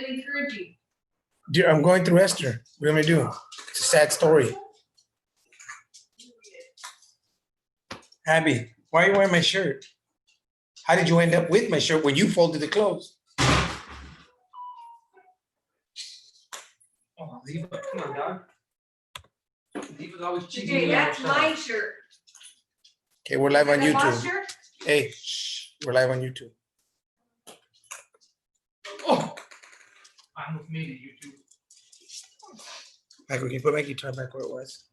encouraging. Dear, I'm going through Esther. What am I do? It's a sad story. Abby, why are you wearing my shirt? How did you end up with my shirt when you folded the clothes? Oh, leave it. Come on, dog. Leave it always cheating. Okay, that's my shirt. Okay, we're live on That boss YouTube. shirt? Hey, shh, we're live on YouTube. Oh, I almost made it, you two. Michael, can you put my guitar back where it was?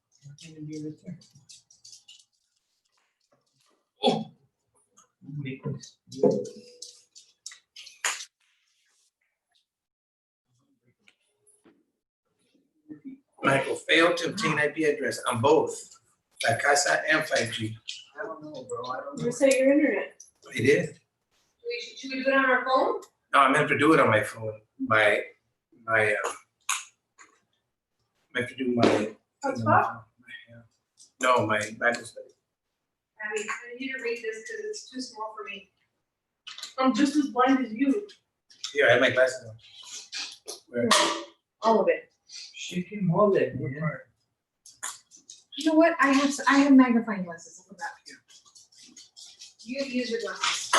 Oh. Make this. Michael, failed to obtain IP address on both La Casa and 5G. I don't know, bro. I don't know. Reset your internet. I did. Should we do it on our phone? No, I meant to do it on my phone. I meant to do my. Hotspot? No, my Bible study. Abby, I need to read this because it's too small for me. I'm just as blind as you. Here, I have my glasses on. Where? All of it. She can hold it, man. You know what? I have magnifying glasses. Look at that. You use your glasses.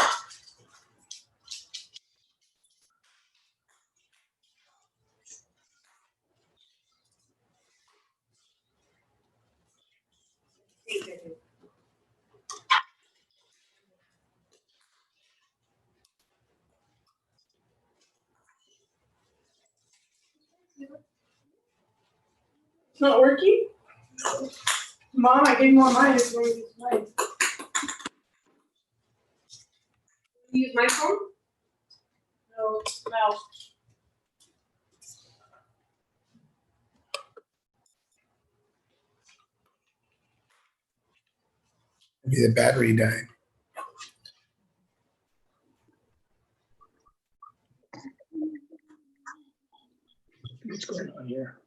It's not working? No. Mom, I gave more mine. It's going to use mine. You use my phone? No, mouse. Maybe the battery died. What's going on here?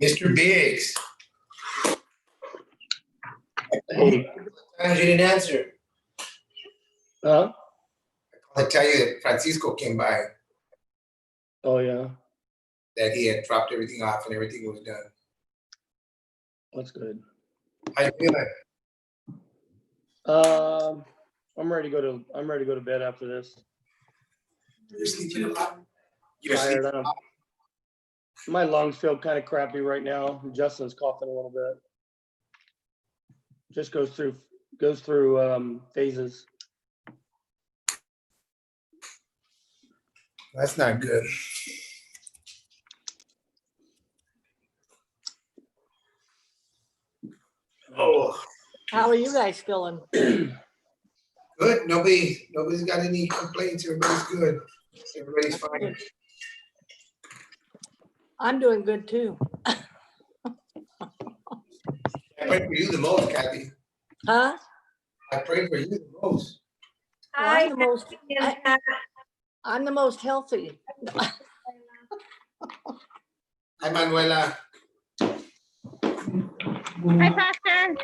Mr. Biggs. Hey. Times you didn't answer. Huh? I tell you that Francisco came by, Oh, yeah. that he had dropped everything off and everything was done. That's good. How you feeling? I'm ready to go to bed after this. You're sleeping a lot? You're Tired. sleeping a lot? My lungs feel kind of crappy right now. Justin's coughing a little bit. Just goes through phases. That's not good. Oh, How are you guys feeling? good. Nobody's got any complaints. Everybody's good. Everybody's fine. I'm doing good too. I pray for you the most, Kathy. Huh? I pray for you the most. Well, I'm the most healthy. Hi, Manuela. Hi, Pastor.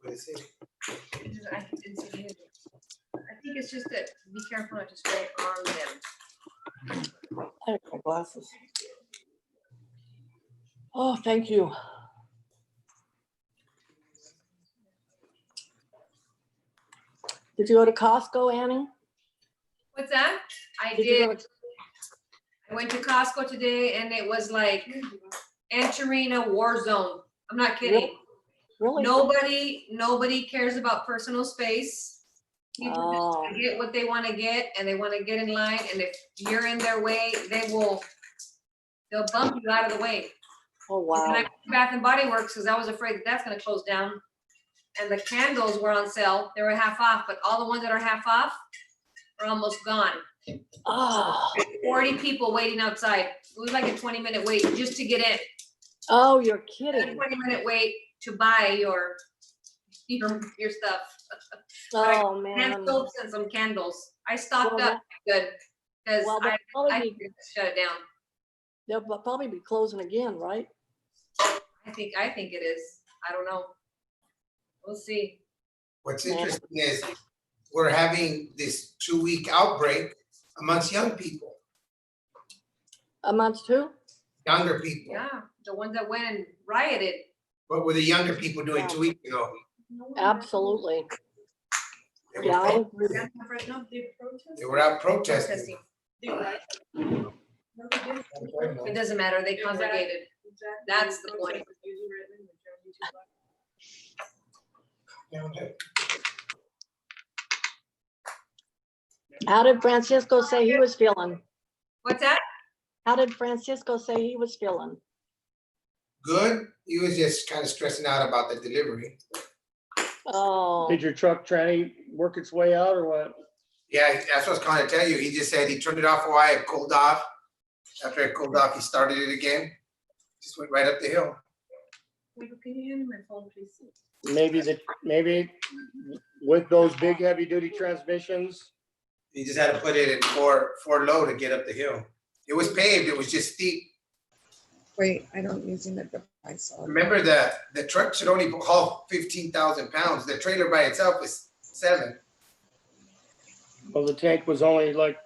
What is it? I think it's just that be careful not to spray on them. I have my glasses. Oh, thank you. Did you go to Costco, Annie? What's that? I Did you go did. I went to Costco today and it was like entering a war zone. I'm not kidding. Really? Nobody cares about personal space. People just get what they want to get and they want to get in line. And if you're in their way, they'll bump you out of the way. Oh, And wow. I went to Bath and Body Works because I was afraid that that's going to close down. And the candles were on sale. They were half off, but all the ones that are half off are almost gone. Oh, 40 people waiting outside. It was like a 20-minute wait just to get in. oh, you're A kidding. 20-minute wait to buy your stuff. Oh, Hand man. soaps and some candles. I stocked Well, up good because Well, they'll I probably be, shut it down. they'll probably be closing again, right? I think it is. I don't know. We'll see. What's interesting is we're having this 2-week outbreak amongst young people, Amongst who? younger people. Yeah, the ones that went and rioted. What were the younger people doing 2 weeks ago? Absolutely. They Yeah, I were, agree. they were out protesting. It doesn't matter, they congregated. That's the point. How did Francisco say he was feeling? What's that? How did Francisco say he was feeling? Good. He was just kind of stressing out about the delivery. Oh, Did your truck tranny work its way out or what? Yeah, that's what I was trying to tell you. He just said he turned it off a while, it cooled off. After it cooled off, he started it again. Just went right up the hill. Can you hand me my phone, please? Maybe with those big heavy duty transmissions, He just had to put it in four low to get up the hill. It was paved, it was just steep. Wait, I don't using the device. Remember the truck should only haul 15,000 pounds. The trailer by itself was 7. well, the tank was only like,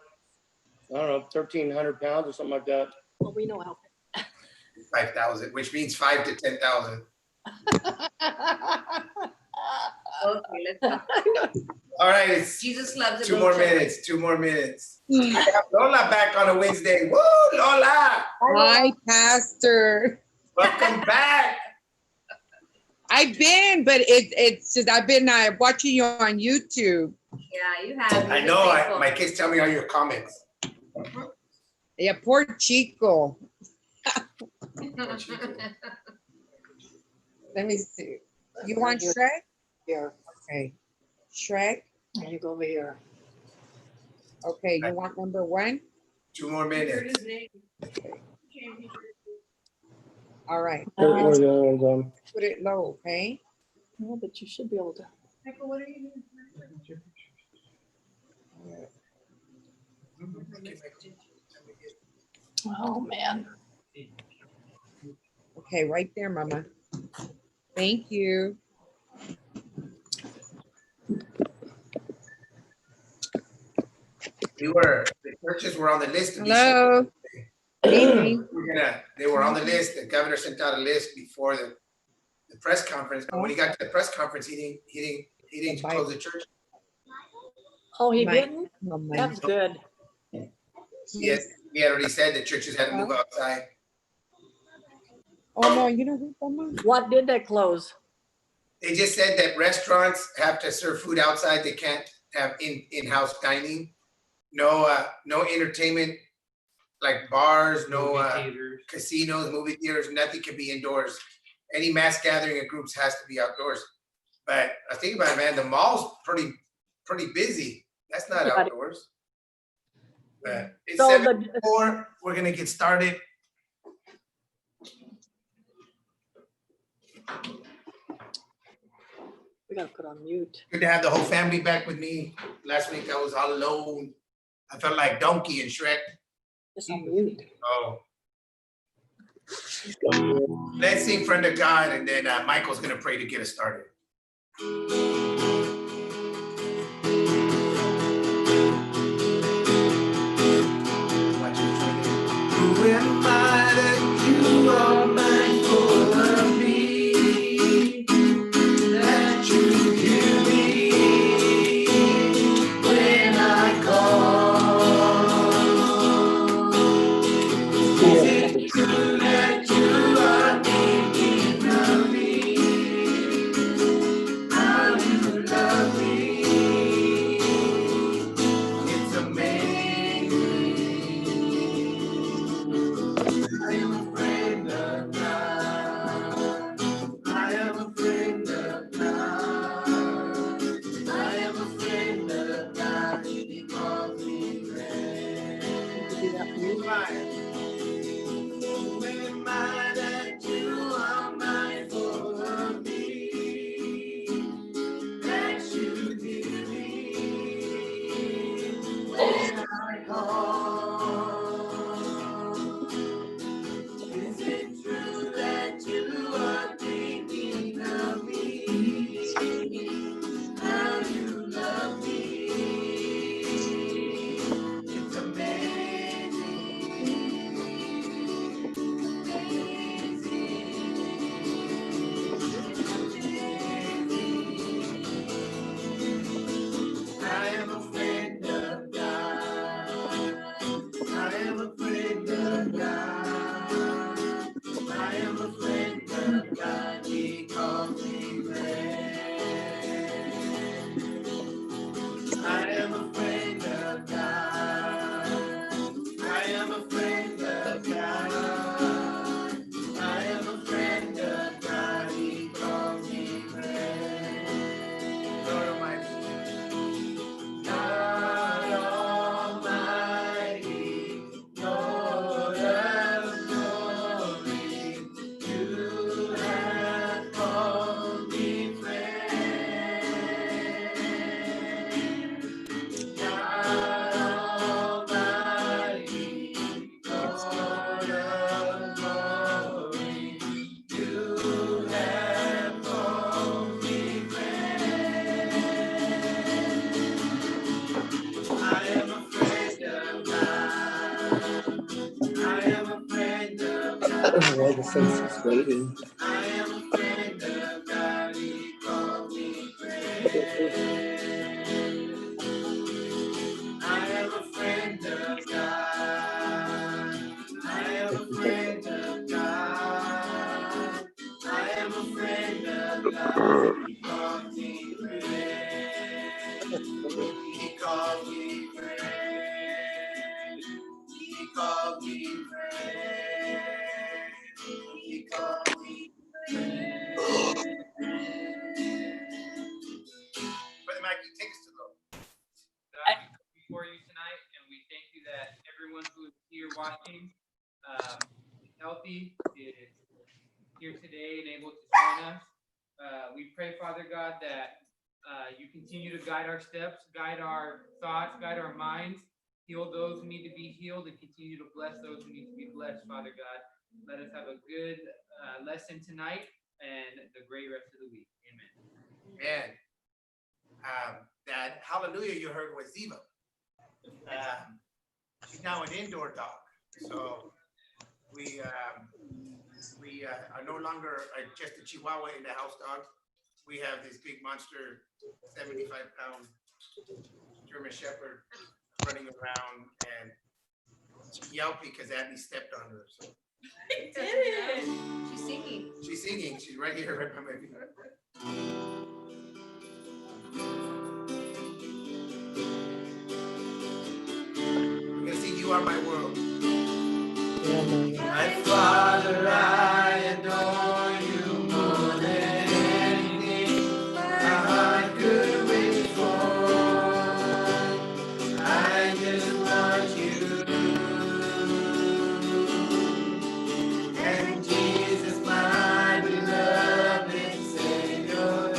I don't know, 1,300 pounds or something like that. well, we know how. 5,000, which means 5 to 10,000. Okay, let's go. All right, it's Jesus loves it. 2 more minutes. 2 more minutes. I have Lola back on a Wednesday. Woo, Lola! Hi, Pastor. Welcome back. I've been, but it's just I've been watching you on YouTube. Yeah, you have. I know. My kids tell me all your comments. Yeah, poor Chico. Let me see. You want Shrek? Here, Okay. Shrek. you go over here. Okay, you want number 1? 2 more minutes. All right. Where are the other ones on? Put it low, okay? No, but you should be able to. Michael, what are you Oh, man. Okay, right there, Mama. Thank you. The churches were on the list. to be Hello. sent. Evening. They were on the list. The governor sent out a list before the press conference, but when he got to the press conference, he didn't close the church. Oh, he My- didn't? Oh, my- That's good. He had already said the churches had to move outside. Oh, no, you know who, Mama? What did they close? They just said that restaurants have to serve food outside. They can't have in-house dining. No entertainment like bars, no casinos, movie theaters, nothing can be indoors. Any mass gathering of groups has to be outdoors. But I think about it, man, the mall's pretty busy. That's not Yeah. outdoors. But it's So 7:04. We're gonna get started. we gotta put on mute. Good to have the whole family back with me. Last week I was all alone. I felt like Donkey and Shrek. It's on mute. Oh. Let's sing Friend of God, and then Michael's gonna pray to get us started. Who am I that you are mindful of me? That you hear me when I call. Is it true that you are thinking of me? How you God, He calls me friend. I am a friend of God. I am a friend of God. I am a friend of God. He calls me friend. Lord Almighty. God Almighty, Lord of glory, you have called me friend. God Almighty, Lord of glory, you have called me friend. I am a friend of God. I am a friend of God. Why the face is waiting. I am a friend of God. He called me friend. I am a friend of God. I am a friend of God. I am a friend of God. He called me friend. He called me friend. He called me friend. He called me friend. Brother Mike, you take us to Lord. God, we come before you tonight, and we thank you that everyone who is here watching is healthy, is here today and able to join us. We pray, Father God, that you continue to guide our steps, guide our thoughts, guide our minds, heal those who need to be healed, and continue to bless those who need to be blessed, Father God. Let us have a good lesson tonight and the great rest of the week. Amen. Amen. That hallelujah you heard was Ziva. She's now an indoor dog. So we are no longer just a Chihuahua in the house dog. We have this big monster, 75-pound German Shepherd running around, and she yelped because Abby stepped on her. So I did it. She's singing. she's singing. She's right here, right by my feet. We're gonna sing "You Are My World." My Father, I adore you more than anything my heart could wish for. I just want you. And Jesus, my beloved Savior,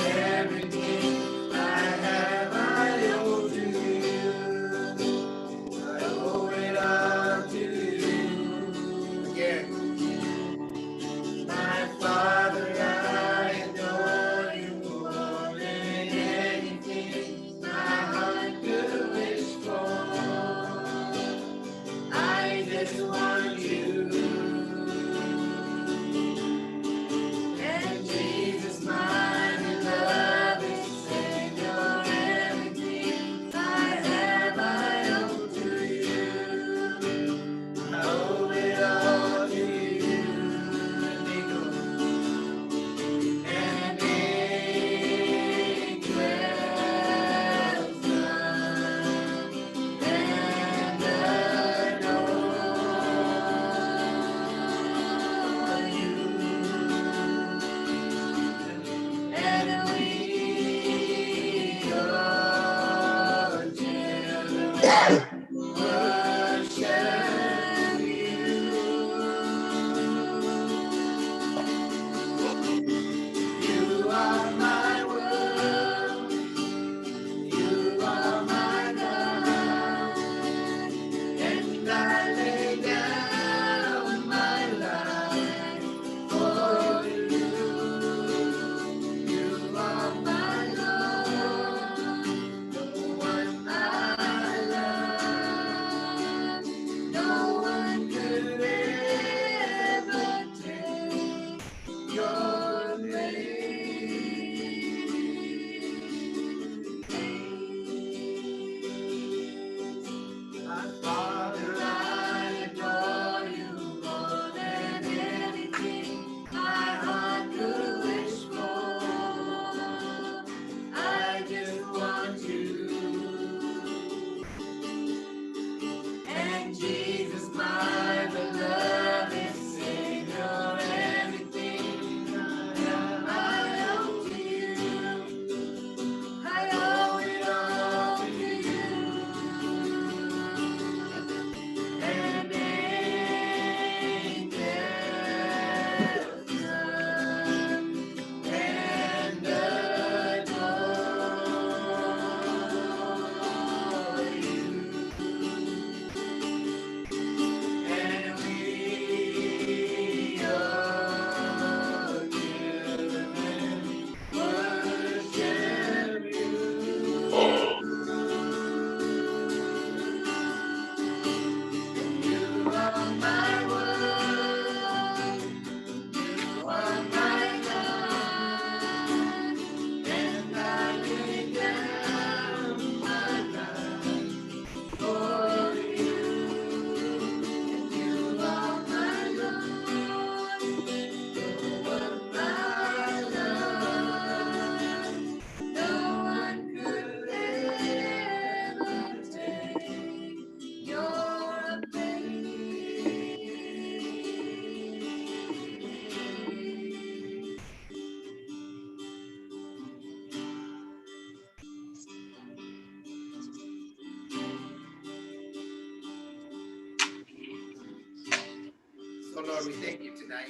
Lord, we thank you tonight.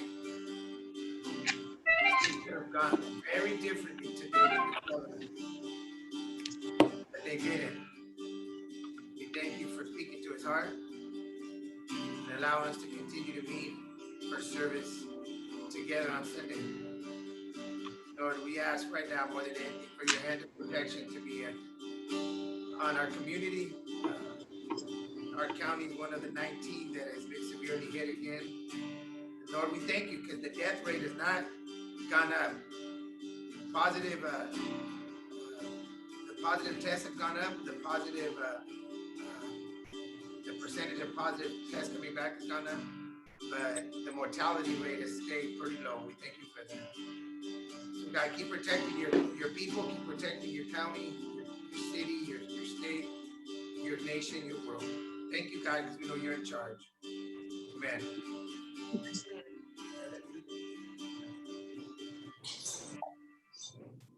Things could have gone very differently today with the government, but they didn't. We thank you for speaking to his heart and allowing us to continue to meet for service together on Sunday. Lord, we ask right now more than anything for your hand of protection to be on our community. Our county is one of the 19 that has been severely hit again. And Lord, we thank you because the death rate has not gone up. Positive, the positive tests have gone up. The percentage of positive tests coming back has gone up. But the mortality rate has stayed pretty low. We thank you for that. So God, keep protecting your people, keep protecting your county, your city, your state, your nation, your world. Thank you, God, because we know you're in charge. Amen.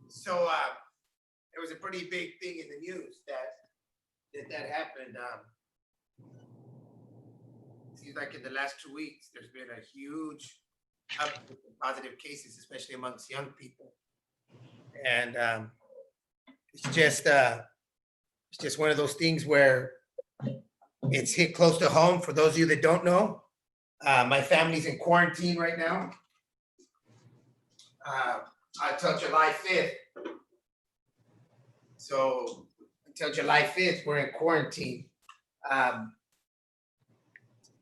So there was a pretty big thing in the news that happened. Seems like in the last 2 weeks, there's been a huge uptick in positive cases, especially amongst young people. And it's just one of those things where it's hit close to home. For those of you that don't know, my family's in quarantine right now until July 5th. So until July 5th, we're in quarantine.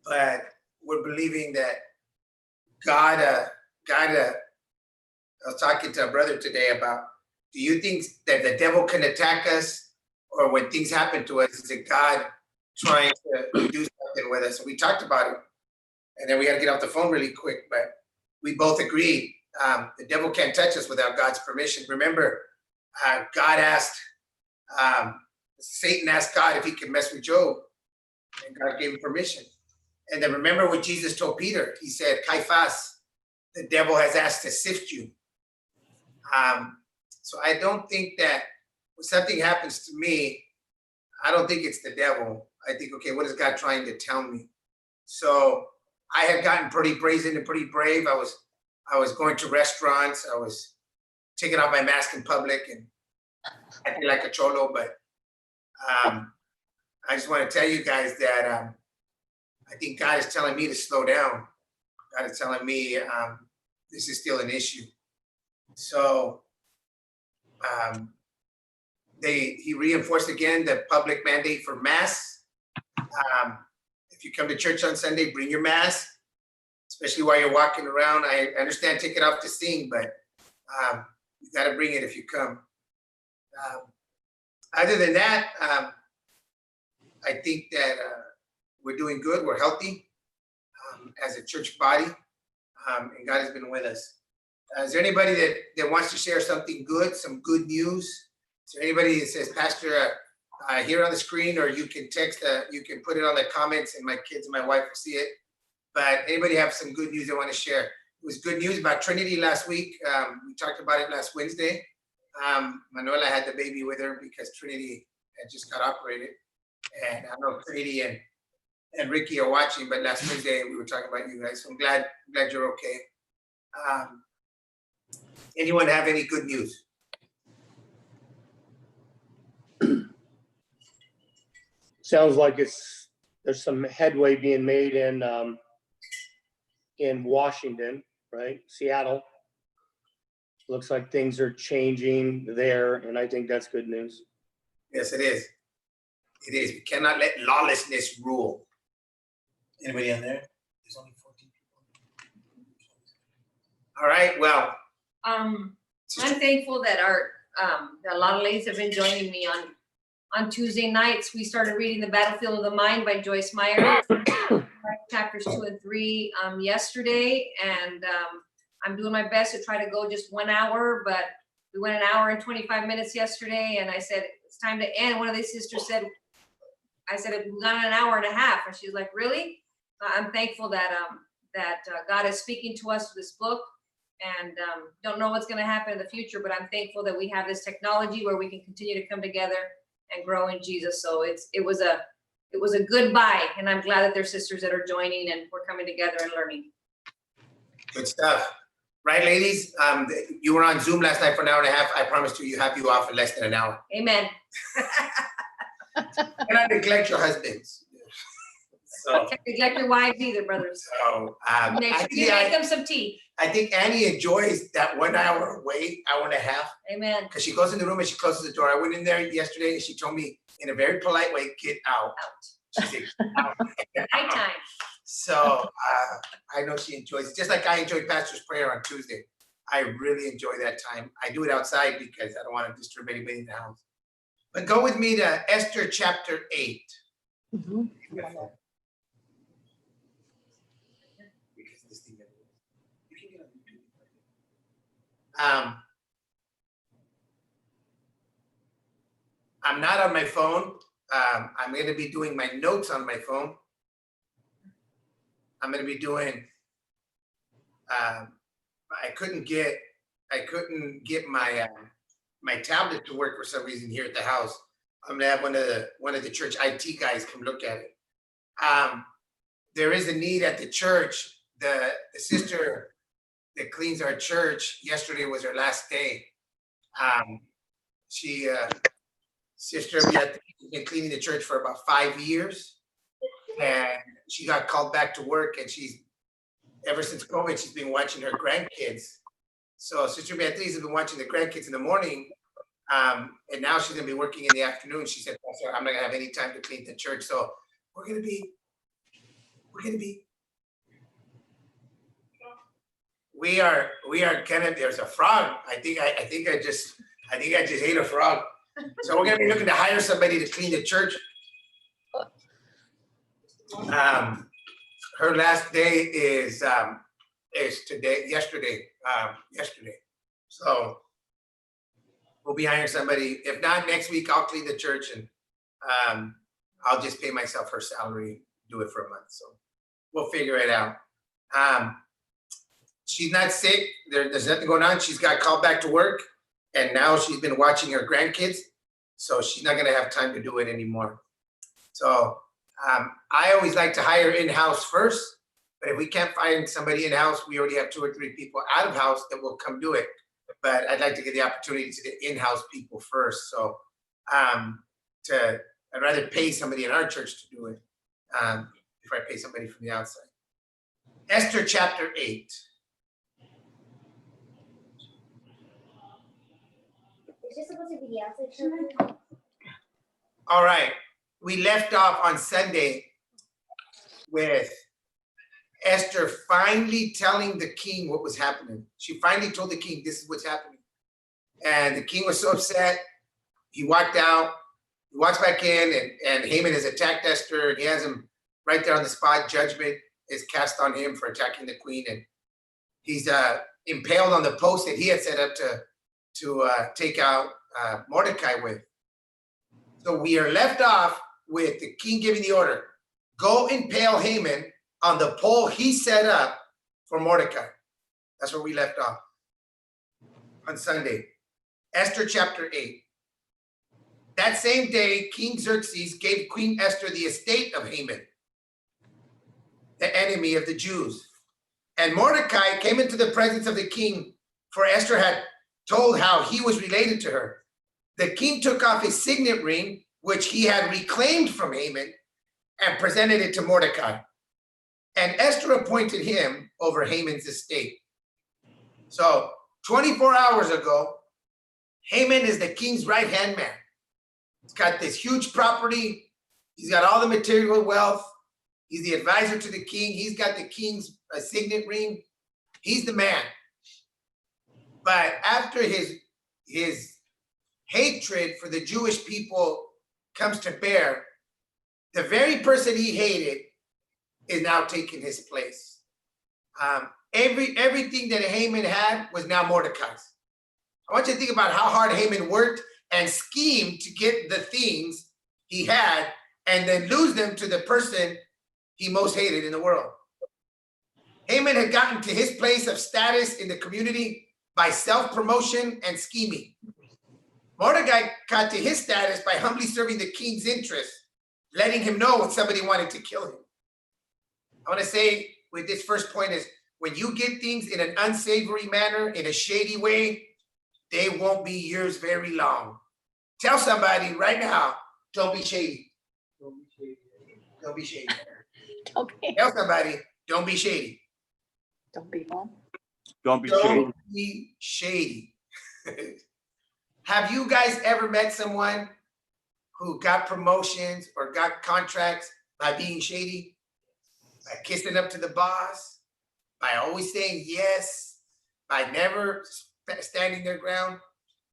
But we're believing that God, I was talking to a brother today about, do you think that the devil can attack us? Or when things happen to us, is it God trying to do something with us? And we talked about it. And then we had to get off the phone really quick, but we both agreed the devil can't touch us without God's permission. Remember, God asked, Satan asked God if he could mess with Job, and God gave him permission. And then remember what Jesus told Peter. He said, Caiaphas, the devil has asked to sift you. So I don't think that when something happens to me, I don't think it's the devil. I think, okay, what is God trying to tell me? So I had gotten pretty brazen and pretty brave. I was going to restaurants. I was taking off my mask in public and acting like a cholo. But I just want to tell you guys that I think God is telling me to slow down. God is telling me this is still an issue. So he reinforced again the public mandate for masks. If you come to church on Sunday, bring your mask, especially while you're walking around. I understand take it off to sing, but you got to bring it if you come. Other than that, I think that we're doing good. We're healthy as a church body, and God has been with us. Is there anybody that wants to share something good, some good news? Is there anybody that says, Pastor, here on the screen, or you can text, you can put it on the comments and my kids and my wife will see it. But anybody have some good news they want to share? It was good news about Trinity last week. We talked about it last Wednesday. Manuela had the baby with her because Trinity had just got operated. And I don't know if Trinity and Ricky are watching, but last Wednesday we were talking about you guys. So I'm glad you're okay. Anyone have any good news? Sounds like there's some headway being made in Washington, right? Seattle. Looks like things are changing there, and I think that's good news. Yes, it is. It is. We cannot let lawlessness rule. Anybody on there? There's only 14 people. All right. Well, I'm thankful that a lot of ladies have been joining me on Tuesday nights. We started reading The Battlefield of the Mind by Joyce Meyer, chapters 2 and 3 yesterday, and I'm doing my best to try to go just 1 hour, but we went 1 hour and 25 minutes yesterday, and I said it's time to end. One of the sisters said, I said we've gone 1 hour and a half, and she's like, really? I'm thankful that God is speaking to us through this book. And don't know what's going to happen in the future, but I'm thankful that we have this technology where we can continue to come together and grow in Jesus. So it was a good buy, and I'm glad that there's sisters that are joining and we're coming together and learning. Good stuff. Right, ladies? You were on Zoom last night for an hour and a half. I promise you have you off in less than an hour. Amen. And I neglect your husbands. So, Can't neglect your wives either, brothers. Make sure you make them some tea. I think Annie enjoys that 1 hour away, hour and a half, Amen. because she goes in the room and she closes the door. I went in there yesterday and she told me in a very polite way, get out. She said, "Get out." Nighttime. So I know she enjoys it, just like I enjoyed Pastor's Prayer on Tuesday. I really enjoy that time. I do it outside because I don't want to disturb anybody in the house. But go with me to Esther chapter 8. Mhm. Because this thing- you can get on YouTube. I'm not on my phone. I'm going to be doing my notes on my phone. I'm going to be doing. I couldn't get my my tablet to work for some reason here at the house. I'm gonna have one of the church IT guys come look at it. There is a need at the church. The sister that cleans our church, yesterday was her last day. Sister has been cleaning the church for about 5 years, and she got called back to work, and ever since COVID, she's been watching her grandkids. So Sister Beatriz has been watching the grandkids in the morning, and now she's gonna be working in the afternoon. She said, Pastor, I'm not gonna have any time to clean the church, so we're gonna be. We are kind of. There's a frog. I think I just ate a frog. So we're gonna be looking to hire somebody to clean the church. Her last day is yesterday. So we'll be hiring somebody. If not next week, I'll clean the church and I'll just pay myself her salary, do it for a month. So we'll figure it out. She's not sick. There's nothing going on. She's got called back to work, and now she's been watching her grandkids. So she's not gonna have time to do it anymore. So I always like to hire in-house first, but if we can't find somebody in-house, we already have 2 or 3 people out of house that will come do it. But I'd like to get the opportunity to get in-house people first. So I'd rather pay somebody in our church to do it if I pay somebody from the outside. Esther chapter 8. Is this supposed to be the outside children? All right. We left off on Sunday with Esther finally telling the king what was happening. She finally told the king, this is what's happening. And the king was so upset. He walked out, he walks back in, and Haman has attacked Esther, and he has him right there on the spot. Judgment is cast on him for attacking the queen, and he's impaled on the post that he had set up to take out Mordecai with. So we are left off with the king giving the order, go impale Haman on the pole he set up for Mordecai. That's where we left off on Sunday. Esther chapter 8. That same day, King Xerxes gave Queen Esther the estate of Haman, the enemy of the Jews. And Mordecai came into the presence of the king, for Esther had told how he was related to her. The king took off his signet ring, which he had reclaimed from Haman, and presented it to Mordecai. And Esther appointed him over Haman's estate. So 24 hours ago, Haman is the king's right-hand man. He's got this huge property. He's got all the material wealth. He's the advisor to the king. He's got the king's signet ring. He's the man. But after his hatred for the Jewish people comes to bear, the very person he hated is now taking his place. Everything that Haman had was now Mordecai's. I want you to think about how hard Haman worked and schemed to get the things he had and then lose them to the person he most hated in the world. Haman had gotten to his place of status in the community by self-promotion and scheming. Mordecai got to his status by humbly serving the king's interests, letting him know when somebody wanted to kill him. I want to say with this first point is, when you get things in an unsavory manner, in a shady way, they won't be yours very long. Tell somebody right now, don't be shady. Don't be shady. Okay. Tell somebody, don't be shady. Don't be one. Don't be shady. Don't be shady. Have you guys ever met someone who got promotions or got contracts by being shady? By kissing up to the boss? By always saying yes? By never standing their ground?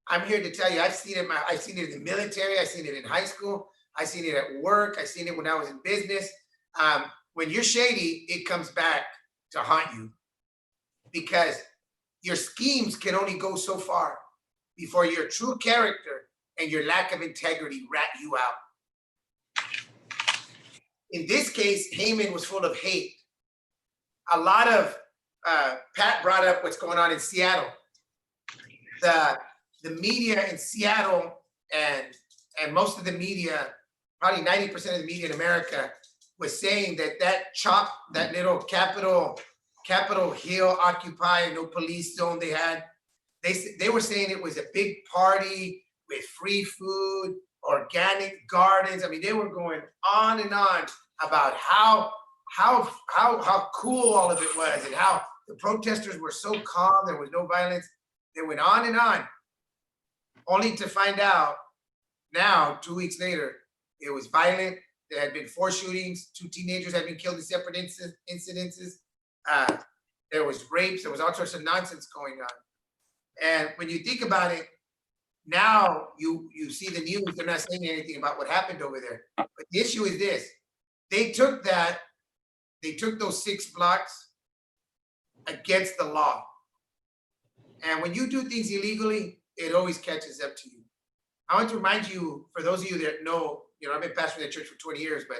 I'm here to tell you, I've seen it in the military, I've seen it in high school, I've seen it at work, I've seen it when I was in business. When you're shady, it comes back to haunt you because your schemes can only go so far before your true character and your lack of integrity rat you out. In this case, Haman was full of hate. A lot of, Pat brought up what's going on in Seattle. The media in Seattle and most of the media, probably 90% of the media in America, was saying that little Capitol Hill Occupy, no police zone they had, they were saying it was a big party with free food, organic gardens. I mean, they were going on and on about how cool all of it was and how the protesters were so calm, there was no violence. They went on and on, only to find out now, 2 weeks later, it was violent. There had been 4 shootings, 2 teenagers had been killed in separate incidences. There was rapes, there was all sorts of nonsense going on. And when you think about it, now you see the news, they're not saying anything about what happened over there. But the issue is this, they took those 6 blocks against the law. And when you do things illegally, it always catches up to you. I want to remind you, for those of you that know, I've been pastoring the church for 20 years, but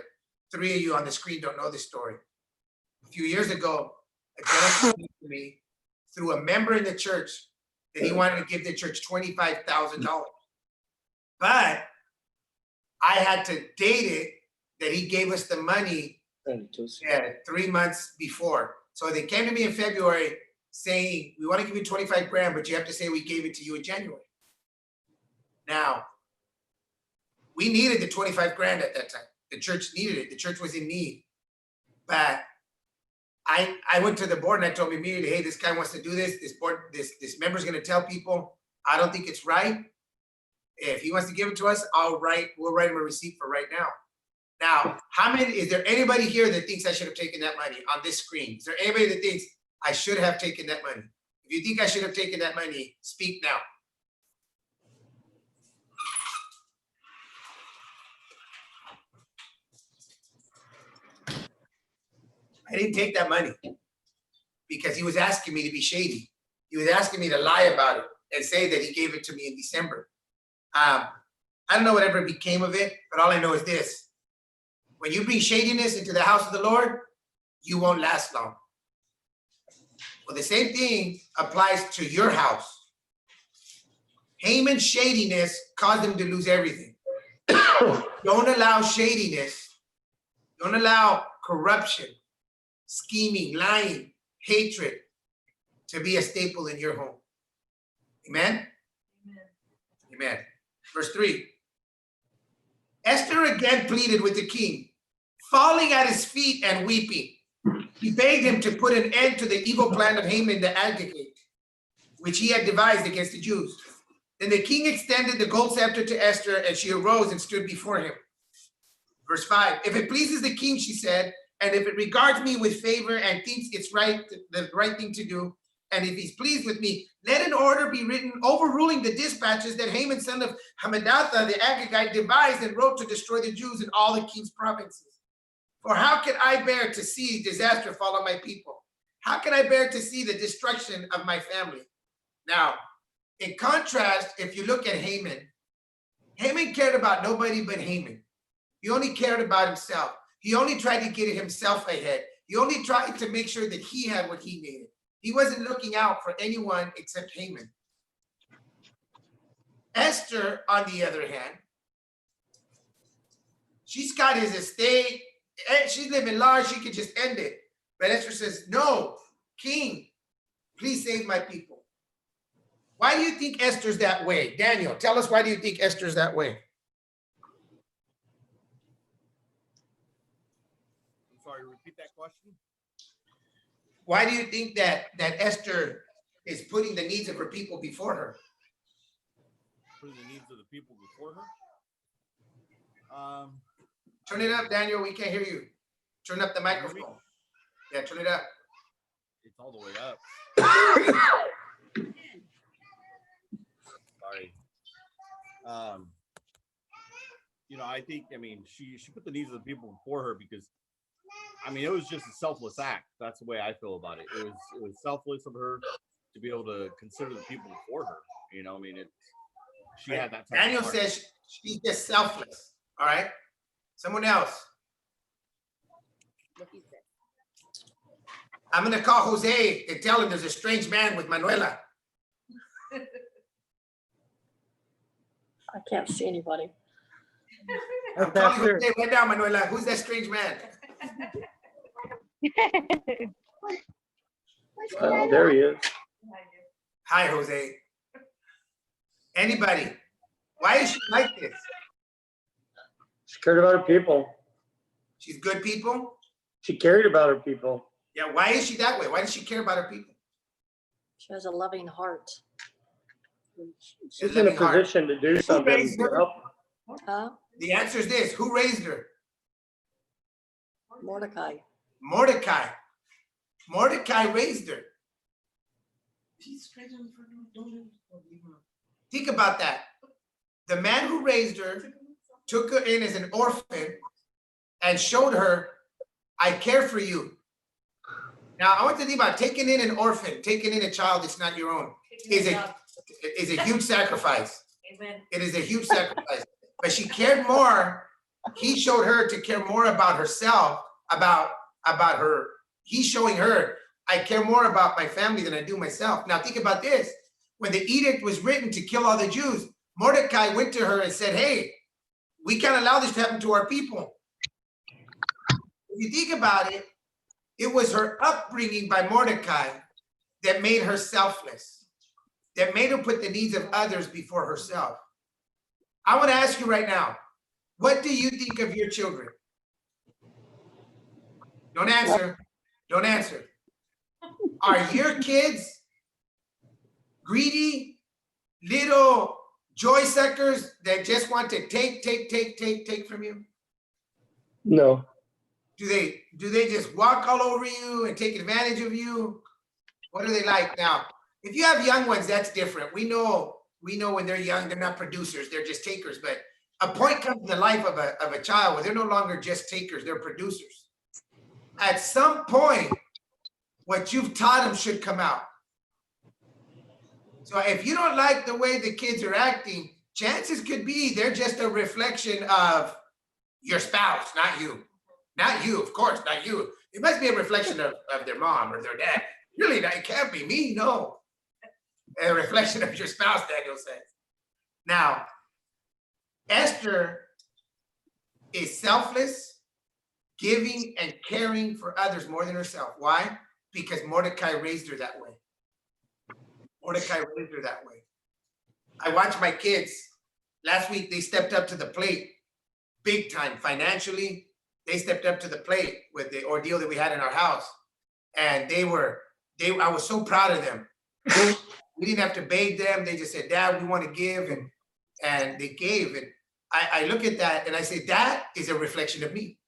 3 of you on the screen don't know this story. A few years ago, a gentleman came to me through a member in the church that he wanted to give the church $25,000. But I had to date it that he gave us the money 3 months before. So they came to me in February saying, we want to give you 25 grand, but you have to say we gave it to you in January. Now, we needed the 25 grand at that time. The church needed it. The church was in need. But I went to the board and I told him immediately, hey, this guy wants to do this. This member's going to tell people, I don't think it's right. If he wants to give it to us, we'll write him a receipt for right now. Now, is there anybody here that thinks I should have taken that money on this screen? Is there anybody that thinks I should have taken that money? If you think I should have taken that money, speak now. I didn't take that money because he was asking me to be shady. He was asking me to lie about it and say that he gave it to me in December. I don't know whatever became of it, but all I know is this. When you bring shadiness into the house of the Lord, you won't last long. Well, the same thing applies to your house. Haman's shadiness caused him to lose everything. Don't allow shadiness. Don't allow corruption, scheming, lying, hatred to be a staple in your home. Amen? Amen. Verse 3. Esther again pleaded with the king, falling at his feet and weeping. He begged him to put an end to the evil plan of Haman the Agagite, which he had devised against the Jews. Then the king extended the gold scepter to Esther, and she arose and stood before him. Verse 5. If it pleases the king, she said, and if it regards me with favor and thinks it's right, the right thing to do, and if he's pleased with me, let an order be written overruling the dispatches that Haman, son of Hammedatha, the Agagite, devised and wrote to destroy the Jews in all the king's provinces. For how can I bear to see disaster fall on my people? How can I bear to see the destruction of my family? Now, in contrast, if you look at Haman, Haman cared about nobody but Haman. He only cared about himself. He only tried to get himself ahead. He only tried to make sure that he had what he needed. He wasn't looking out for anyone except Haman. Esther, on the other hand, she's got his estate. She's living large. She could just end it. But Esther says, no, King, please save my people. Why do you think Esther's that way? Daniel, tell us, why do you think Esther's that way? I'm sorry, repeat that question. Why do you think that Esther is putting the needs of her people before her? Putting the needs of the people before her. Turn it up, Daniel. We can't hear you. Turn up the microphone. Yeah, turn it up. It's all the way up. Sorry. You know, I think, I mean, she put the needs of the people before her because, I mean, it was just a selfless act. That's the way I feel about it. It was selfless of her to be able to consider the people before her. You know, I mean, she had that. Daniel says she's just selfless. All right. Someone else. I'm gonna call Jose and tell him there's a strange man with Manuela. I can't see anybody. I'm calling Jose right now, Manuela. Who's that strange man? There he is. Hi, Jose. Anybody? Why is she like this? She cared about her people. She's good people. She cared about her people. Yeah, why is she that way? Why does she care about her people? She has a loving heart. She's in a position to do something raised to her? help. Huh? The answer is this. Who raised her? Mordecai. Mordecai. Mordecai raised her. Think about that. The man who raised her took her in as an orphan and showed her, I care for you. Now, I want to think about taking in an orphan, taking in a child that's not your own, is a huge sacrifice. Amen. It is a huge sacrifice. But she cared more. He showed her to care more about herself, about her. He's showing her, I care more about my family than I do myself. Now, think about this. When the edict was written to kill all the Jews, Mordecai went to her and said, hey, we can't allow this to happen to our people. If you think about it, it was her upbringing by Mordecai that made her selfless, that made her put the needs of others before herself. I want to ask you right now, what do you think of your children? Don't answer. Don't answer. Are your kids greedy, little joy suckers that just want to take from you? No. Do they just walk all over you and take advantage of you? What are they like now? If you have young ones, that's different. We know when they're young, they're not producers, they're just takers. But a point comes in the life of a child where they're no longer just takers, they're producers. At some point, what you've taught them should come out. So if you don't like the way the kids are acting, chances could be they're just a reflection of your spouse, not you. Not you, of course, not you. It must be a reflection of their mom or their dad. Really, it can't be me, no. A reflection of your spouse, Daniel says. Now, Esther is selfless, giving and caring for others more than herself. Why? Because Mordecai raised her that way. Mordecai raised her that way. I watched my kids. Last week, they stepped up to the plate big time financially. They stepped up to the plate with the ordeal that we had in our house. And I was so proud of them. We didn't have to beg them. They just said, Dad, we want to give. And they gave. And I look at that and I say, that is a reflection of me.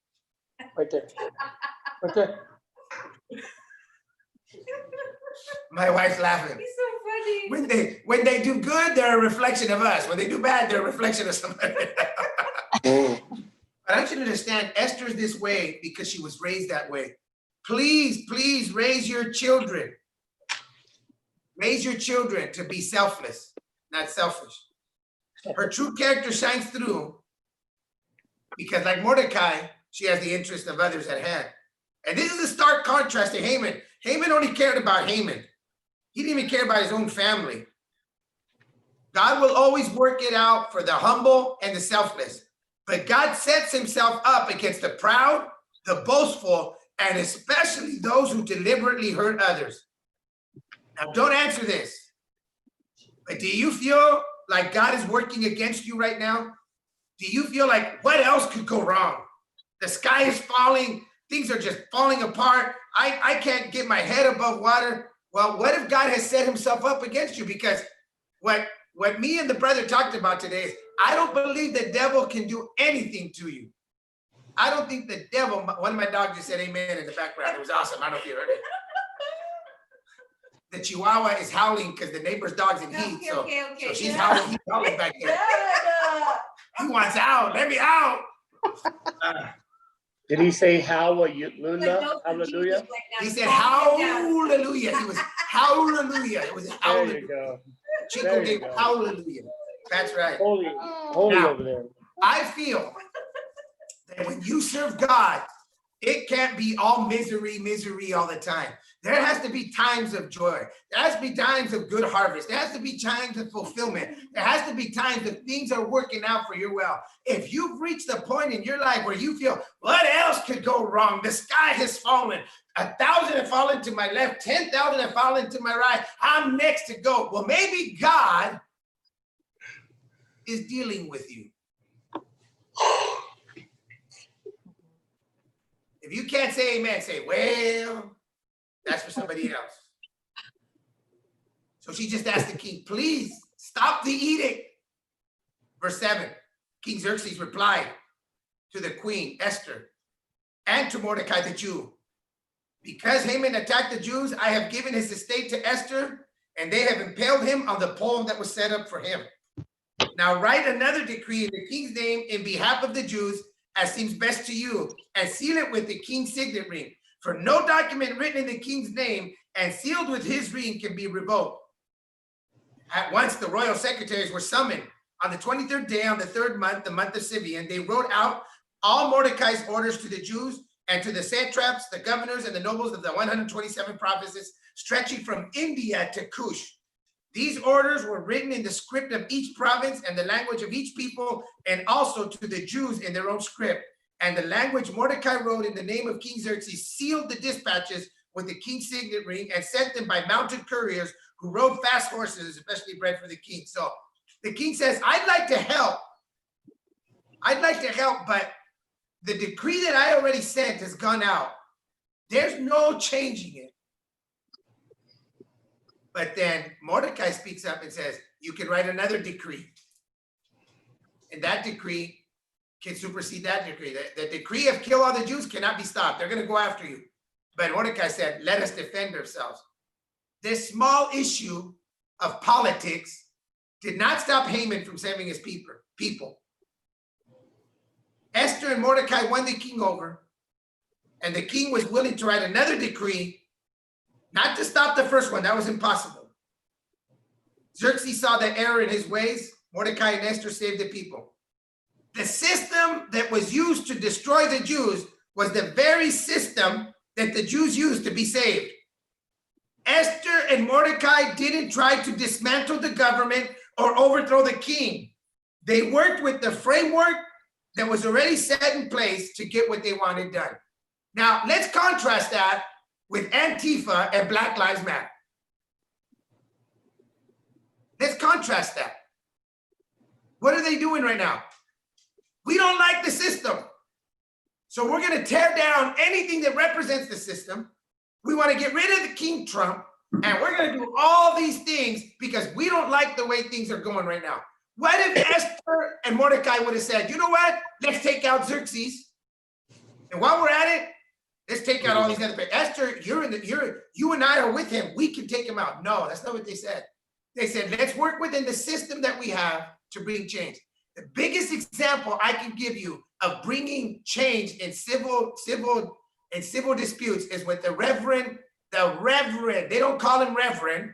Right there. Right there. My wife's laughing. He's so funny. When they do good, they're a reflection of us. When they do bad, they're a reflection of somebody. But I want you to understand, Esther's this way because she was raised that way. Please, please raise your children. Raise your children to be selfless, not selfish. Her true character shines through because, like Mordecai, she has the interest of others at hand. And this is a stark contrast to Haman. Haman only cared about Haman. He didn't even care about his own family. God will always work it out for the humble and the selfless. But God sets himself up against the proud, the boastful, and especially those who deliberately hurt others. Now, don't answer this, but do you feel like God is working against you right now? Do you feel like what else could go wrong? The sky is falling. Things are just falling apart. I can't get my head above water. Well, what if God has set himself up against you? Because what me and the brother talked about today is I don't believe the devil can do anything to you. I don't think the devil, one of my dogs just said amen in the background. It was awesome. I don't know if you heard it. The Chihuahua is howling because the neighbor's dog's in heat. So she's howling, he's howling back there. He wants out. Let me out. Did he say hallelujah? Hallelujah? He said hallelujah. He was hallelujah. It was There hallelujah. you go. Chico There you gave go. hallelujah. That's right. Holy Now, over there. I feel that when you serve God, it can't be all misery all the time. There has to be times of joy. There has to be times of good harvest. There has to be times of fulfillment. There has to be times that things are working out for your well. If you've reached a point in your life where you feel, what else could go wrong? The sky has fallen. 1,000 have fallen to my left. 10,000 have fallen to my right. I'm next to go. Well, maybe God is dealing with you. If you can't say amen, say, well, that's for somebody else. So she just asked the king, please stop the edict. Verse 7, King Xerxes replied to the queen, Esther, and to Mordecai the Jew, because Haman attacked the Jews, I have given his estate to Esther, and they have impaled him on the pole that was set up for him. Now write another decree in the king's name in behalf of the Jews, as seems best to you, and seal it with the king's signet ring. For no document written in the king's name and sealed with his ring can be revoked. At once the royal secretaries were summoned. On the 23rd day, on the 3rd month, the month of Simeon, they wrote out all Mordecai's orders to the Jews and to the satraps, the governors, and the nobles of the 127 provinces stretching from India to Cush. These orders were written in the script of each province and the language of each people, and also to the Jews in their own script. And the language Mordecai wrote in the name of King Xerxes sealed the dispatches with the king's signet ring and sent them by mounted couriers who rode fast horses, especially bred for the king. So the king says, I'd like to help, but the decree that I already sent has gone out. There's no changing it. But then Mordecai speaks up and says, you can write another decree. And that decree can supersede that decree. The decree of kill all the Jews cannot be stopped. They're going to go after you. But Mordecai said, let us defend ourselves. This small issue of politics did not stop Haman from saving his people. Esther and Mordecai won the king over, and the king was willing to write another decree, not to stop the first one. That was impossible. Xerxes saw the error in his ways. Mordecai and Esther saved the people. The system that was used to destroy the Jews was the very system that the Jews used to be saved. Esther and Mordecai didn't try to dismantle the government or overthrow the king. They worked with the framework that was already set in place to get what they wanted done. Now, let's contrast that with Antifa and Black Lives Matter. Let's contrast that. What are they doing right now? We don't like the system. So we're going to tear down anything that represents the system. We want to get rid of the King Trump, and we're going to do all these things because we don't like the way things are going right now. What if Esther and Mordecai would have said, you know what? Let's take out Xerxes. And while we're at it, let's take out all these other people. Esther, you and I are with him. We can take him out. No, that's not what they said. They said, let's work within the system that we have to bring change. The biggest example I can give you of bringing change in civil disputes is with the Reverend, they don't call him Reverend,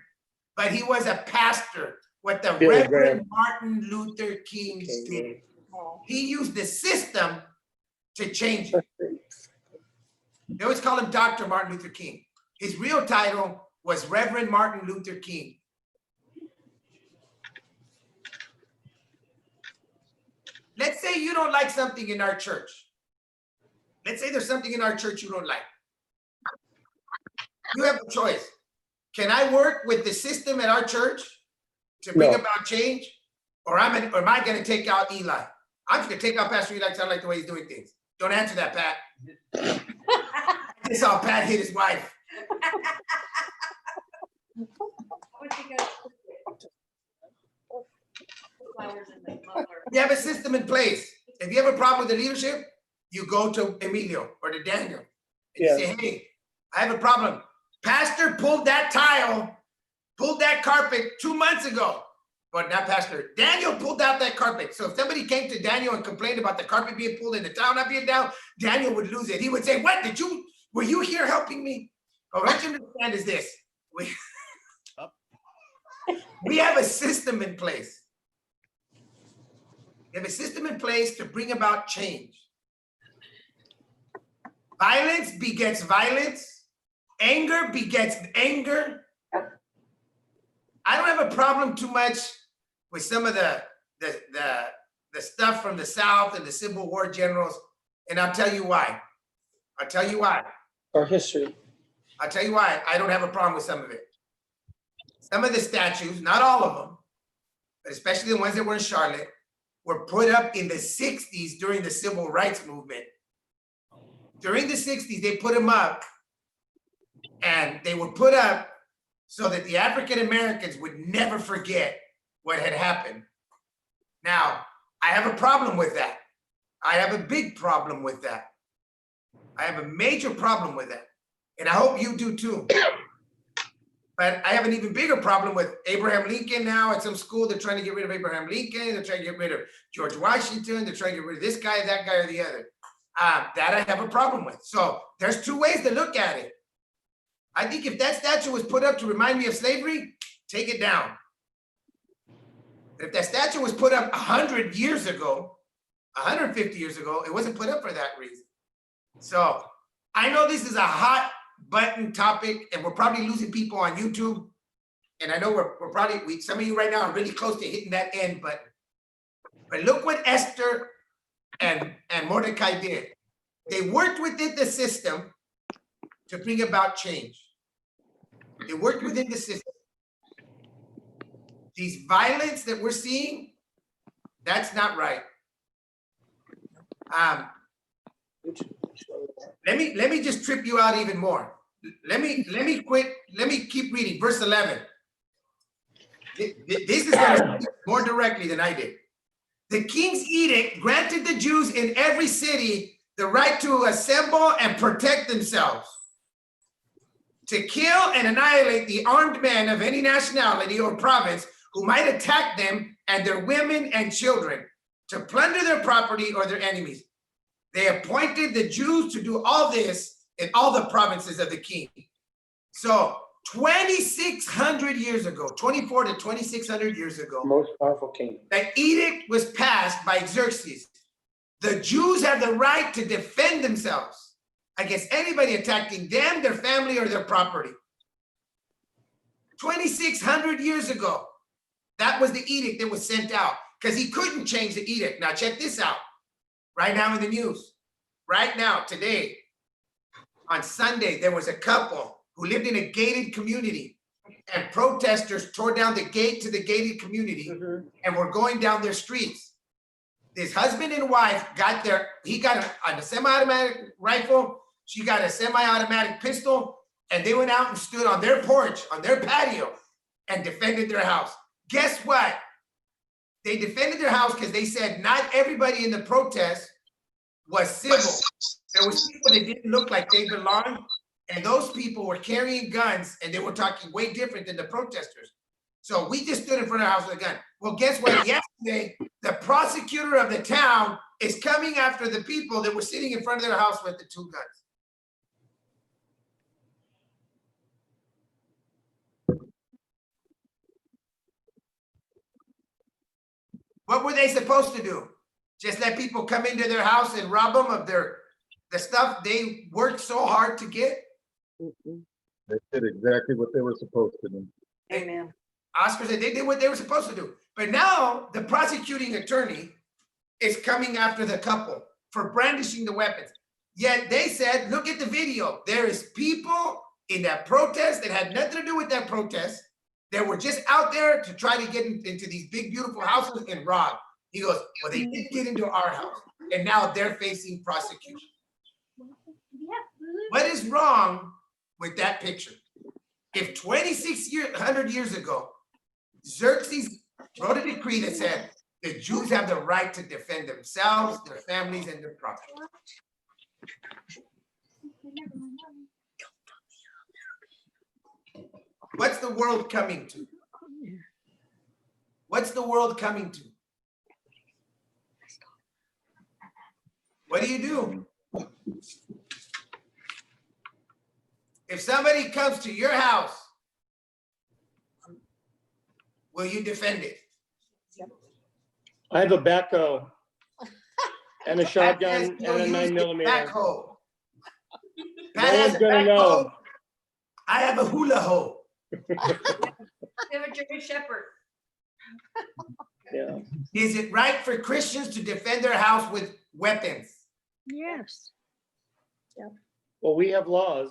but he was a pastor, what the Reverend Martin Luther King did. He used the system to change it. They always call him Dr. Martin Luther King. His real title was Reverend Martin Luther King. Let's say you don't like something in our church. Let's say there's something in our church you don't like. You have a choice. Can I work with the system at our church to bring No. about change? Or am I gonna take out Eli? I'm just gonna take out Pastor Eli because I like the way he's doing things. Don't answer that, Pat. I just saw Pat hit his wife. You have a system in place. If you have a problem with the leadership, you go to Emilio or to Daniel. And you say, hey, I have a problem. Pastor pulled that tile, pulled that carpet 2 months ago. But not Pastor. Daniel pulled out that carpet. So if somebody came to Daniel and complained about the carpet being pulled and the tile not being down, Daniel would lose it. He would say, what, were you here helping me? But what you understand is this. We have a system in place. We have a system in place to bring about change. Violence begets violence. Anger begets anger. I don't have a problem too much with some of the stuff from the South and the Civil War generals, and I'll tell you why. I'll tell you why. Our history. I'll tell you why I don't have a problem with some of it. Some of the statues, not all of them, but especially the ones that were in Charlotte, were put up in the 60s during the Civil Rights Movement. During the 60s, they put them up, and they were put up so that the African Americans would never forget what had happened. Now, I have a problem with that. I have a big problem with that. I have a major problem with that. And I hope you do too. But I have an even bigger problem with Abraham Lincoln now at some school. They're trying to get rid of Abraham Lincoln. They're trying to get rid of George Washington. They're trying to get rid of this guy, that guy, or the other. That I have a problem with. So there's two ways to look at it. I think if that statue was put up to remind me of slavery, take it down. But if that statue was put up 100 years ago, 150 years ago, it wasn't put up for that reason. So I know this is a hot button topic, and we're probably losing people on YouTube. And I know we're probably, some of you right now are really close to hitting that end button. But look what Esther and Mordecai did. They worked within the system to bring about change. They worked within the system. These violence that we're seeing, that's not right. Let me just trip you out even more. Let me keep reading. Verse 11. This is going to speak more directly than I did. The king's edict granted the Jews in every city the right to assemble and protect themselves, to kill and annihilate the armed men of any nationality or province who might attack them and their women and children, to plunder their property or their enemies. They appointed the Jews to do all this in all the provinces of the king. So 2,600 years ago, 24 to 2,600 years ago, Most powerful king. that edict was passed by Xerxes. The Jews have the right to defend themselves against anybody attacking them, their family, or their property. 2,600 years ago, that was the edict that was sent out because he couldn't change the edict. Now check this out. Right now in the news, right now, today, on Sunday, there was a couple who lived in a gated community, and protesters tore down the gate to the gated community and were going down their streets. This husband and wife got he got a semi-automatic rifle, she got a semi-automatic pistol, and they went out and stood on their porch, on their patio, and defended their house. Guess what? They defended their house because they said not everybody in the protest was civil. There was people that didn't look like they belonged, and those people were carrying guns, and they were talking way different than the protesters. So we just stood in front of the house with a gun. Well, guess what? Yesterday, the prosecutor of the town is coming after the people that were sitting in front of their house with the two guns. What were they supposed to do? Just let people come into their house and rob them of the stuff they worked so hard to get? They did exactly what they were supposed to do. Amen. Oscar said they did what they were supposed to do. But now the prosecuting attorney is coming after the couple for brandishing the weapons. Yet they said, look at the video. There is people in that protest that had nothing to do with that protest, that were just out there to try to get into these big, beautiful houses and rob. He goes, well, they did get into our house, and now they're facing prosecution. What is wrong with that picture? If 2,600 years ago, Xerxes wrote a decree that said the Jews have the right to defend themselves, their families, and their property. What's the world coming to? What's the world coming to? What do? If somebody comes to your house, will you defend it? I have a backhoe and a shotgun and a 9mm. Backhoe. No Pat has one's a gonna know. backhoe. I have a hula hoe. They have a German Shepherd. Yeah. Is it right for Christians to defend their house with weapons? Yes. Well, we have laws,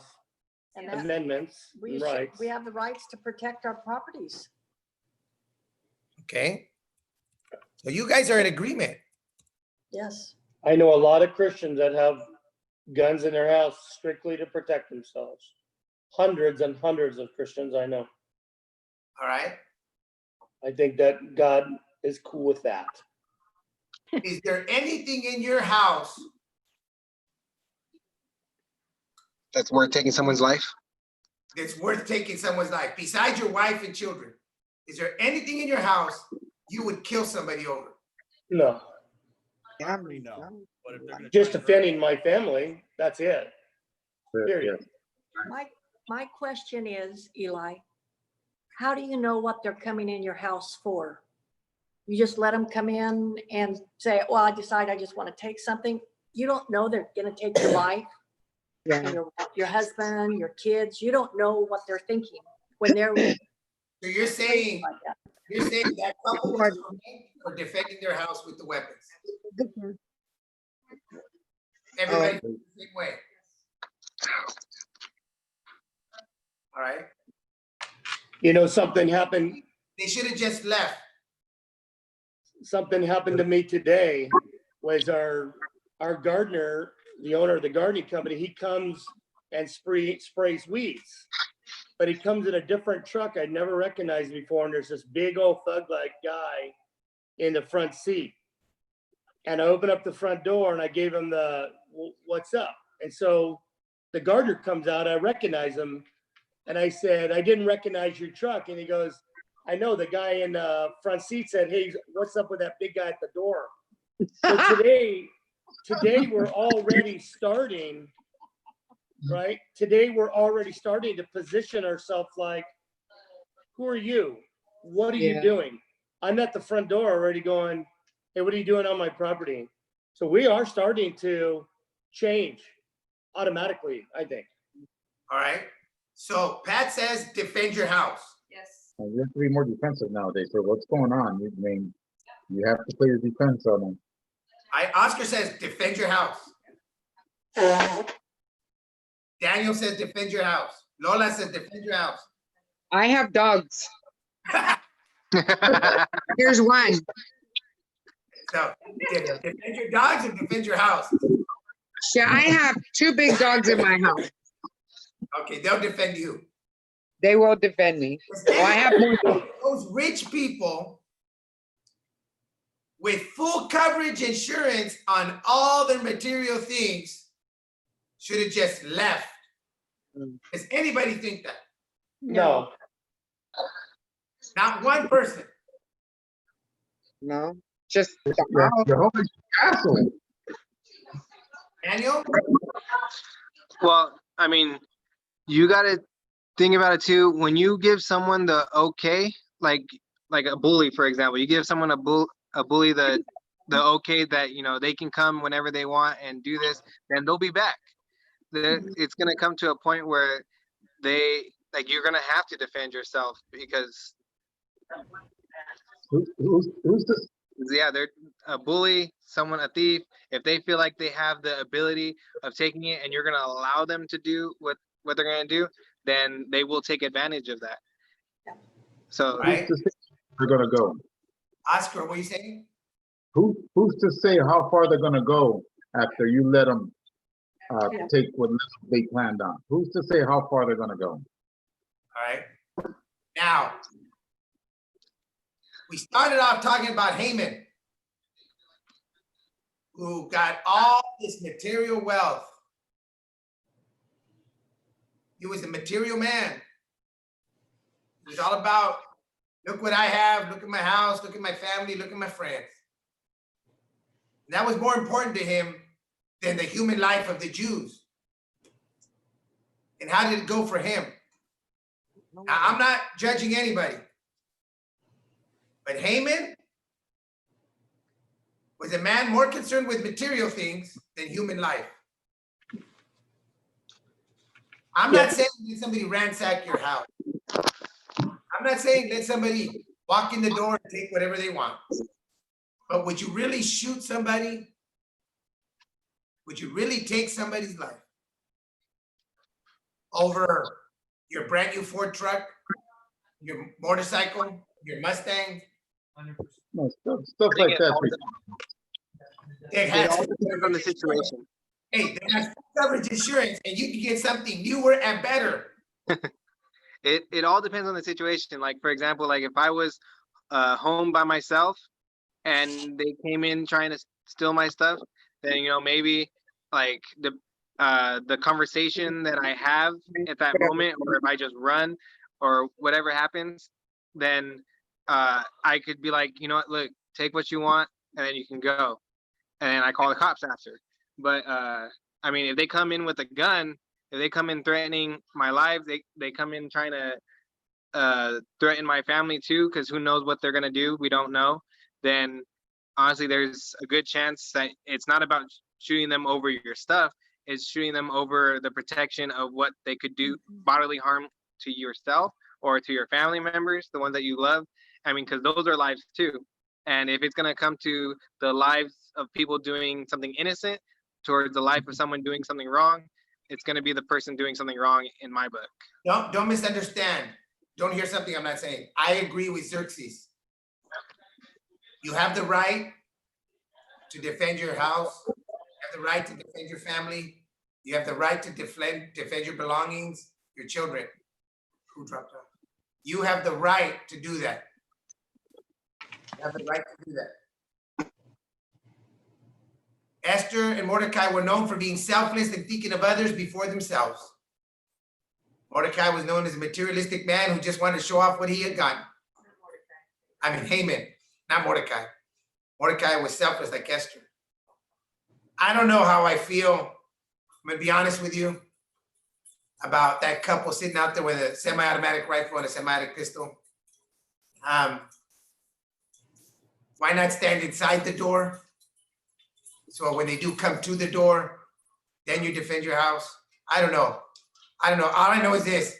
And that, amendments, we, rights. we have the rights to protect our properties. Okay. So you guys are in agreement. Yes. I know a lot of Christians that have guns in their house strictly to protect themselves. Hundreds and hundreds of Christians I know. All right. I think that God is cool with that. Is there anything in your house That's worth taking someone's life? that's worth taking someone's life besides your wife and children? Is there anything in your house you would kill somebody over? No, Family, no. But if they're gonna just try and hurt defending my family, that's it. Period. My question is, Eli, how do you know what they're coming in your house for? You just let them come in and say, well, I decide I just want to take something. You don't know they're going to take your life, Yeah. your husband, your kids. You don't know what they're thinking when they're So you're saying like that. that couple was coming for defending their house with the weapons. Everybody feels the same way. All right. You know, something happened They should have just left. to me today was our gardener, the owner of the gardening company, he comes and sprays weeds. But he comes in a different truck I'd never recognized before, and there's this big old thug-like guy in the front seat. And I opened up the front door and I gave him the, what's up? And so the gardener comes out, I recognize him, and I said, I didn't recognize your truck. And he goes, I know, the guy in the front seat said, hey, what's up with that big guy at the door? So today we're already starting, right? Today we're already starting to position ourselves like, who are you? What are you doing? I'm at the front door already going, hey, what are you doing on my property? So we are starting to change automatically, I think. All right. So Pat says defend your house. Yes. You have to be more defensive nowadays. So what's going on? I mean, you have to play the defense on them. Oscar says defend your house. Daniel says defend your house. Lola says defend your house. I have dogs. Here's one. So defend your dogs or defend your house. Yeah, I have 2 big dogs in my house. Okay, they'll defend you. They will defend me. Oh, I have more. Those rich people with full coverage insurance on all their material things should have just left. Does anybody think that? No. Not one person. No, just You're always asshole. Daniel? Well, I mean, you got to think about it too. When you give someone the okay, like a bully, for example, you give someone a bully the okay that, you know, they can come whenever they want and do this, then they'll be back. It's going to come to a point where you're going to have to defend yourself because Who's this? yeah, they're a bully, a thief. If they feel like they have the ability of taking it and you're going to allow them to do what they're going to do, then they will take advantage of that. So Right? Who's to say they're gonna go? Oscar, what are you saying? Who's to say how far they're gonna go after you let them Yeah. take what they planned on? Who's to say how far they're gonna go? All right. Now, we started off talking about Haman, who got all this material wealth. He was a material man. It was all about, look what I have, look at my house, look at my family, look at my friends. And that was more important to him than the human life of the Jews. And how did it go for him? Now, I'm not judging anybody, but Haman was a man more concerned with material things than human life. I'm not saying let somebody ransack your house. I'm not saying let somebody walk in the door and take whatever they want. But would you really shoot somebody? Would you really take somebody's life over your brand new Ford truck, your motorcycle, your Mustang? 100%. No, stuff like that. It it has all depends on the situation. Hey, they have coverage insurance and you can get something newer and better. It all depends on the situation. Like, for example, like if I was home by myself and they came in trying to steal my stuff, then maybe like the conversation that I have at that moment, or if I just run or whatever happens, then I could be like, you know what, look, take what you want and then you can go. And then I call the cops after. But I mean, if they come in with a gun, if they come in threatening my life, they come in trying to threaten my family too, because who knows what they're gonna do? We don't know. Then honestly, there's a good chance that it's not about shooting them over your stuff. It's shooting them over the protection of what they could do, bodily harm to yourself or to your family members, the ones that you love. I mean, because those are lives too. And if it's gonna come to the lives of people doing something innocent towards the life of someone doing something wrong, it's gonna be the person doing something wrong in my book. Don't misunderstand. Don't hear something I'm not saying. I agree with Xerxes. You have the right to defend your house. You have the right to defend your family. You have the right to defend your belongings, your children. Who dropped out? You have the right to do that. You have the right to do that. Esther and Mordecai were known for being selfless and thinking of others before themselves. Mordecai was known as a materialistic man who just wanted to show off what he had gotten. I mean, Haman, not Mordecai. Mordecai was selfless like Esther. I don't know how I feel, I'm gonna be honest with you, about that couple sitting out there with a semi-automatic rifle and a semi-automatic pistol. Why not stand inside the door? So when they do come to the door, then you defend your house? I don't know. All I know is this.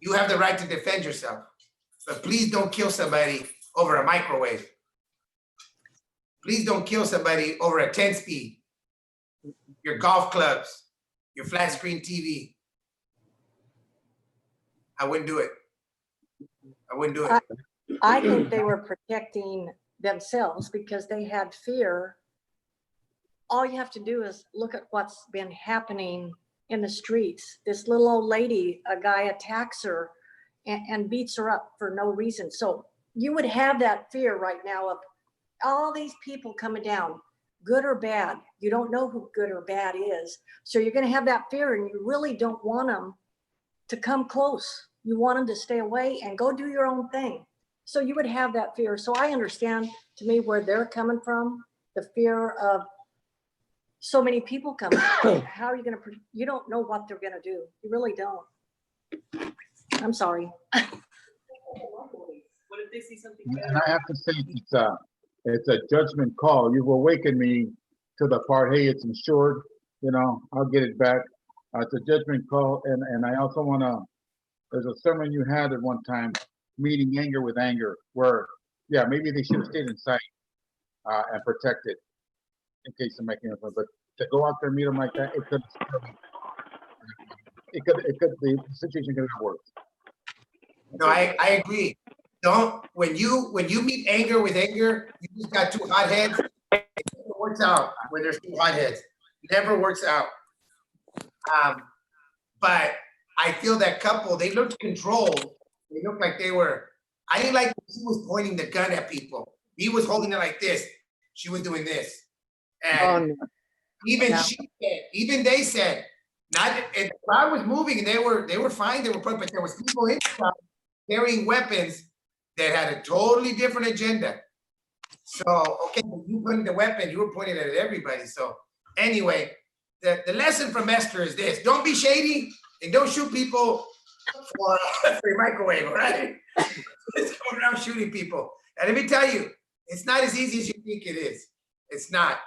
You have the right to defend yourself, but please don't kill somebody over a microwave. Please don't kill somebody over a 10-speed, your golf clubs, your flat screen TV. I wouldn't do it. I wouldn't do it. I think they were protecting themselves because they had fear. All you have to do is look at what's been happening in the streets. This little old lady, a guy attacks her and beats her up for no reason. So you would have that fear right now of all these people coming down, good or bad. You don't know who good or bad is. So you're going to have that fear, and you really don't want them to come close. You want them to stay away and go do your own thing. So you would have that fear. So I understand, to me, where they're coming from, the fear of so many people coming. How are you going to, you don't know what they're going to do. You really don't. I'm sorry. What if they see something And better? I have to say, it's a judgment call. You've awakened me to the part, hey, it's insured, I'll get it back. It's a judgment call. And I also want to, there's a sermon you had at one time, meeting anger with anger, where, yeah, maybe they should have stayed inside and protected in case of making it. But to go out there and meet them like that, the situation could have been worse. No, I agree. When you meet anger with anger, you just got two hotheads. It never works out when there's two hotheads. Never works out. But I feel that couple, they looked controlled. They looked like they were, I didn't like when she was pointing the gun at people. He was holding it like this. She was doing this. And even she said, even they said, and the crowd was moving and they were fine, they were put, but there was people in the crowd carrying weapons that had a totally different agenda. So, okay, when you pointed the weapon, you were pointing it at everybody. So anyway, the lesson from Esther is this: don't be shady and don't shoot people for your microwave, all right? It's going around shooting people. And let me tell you, it's not as easy as you think it is. It's not.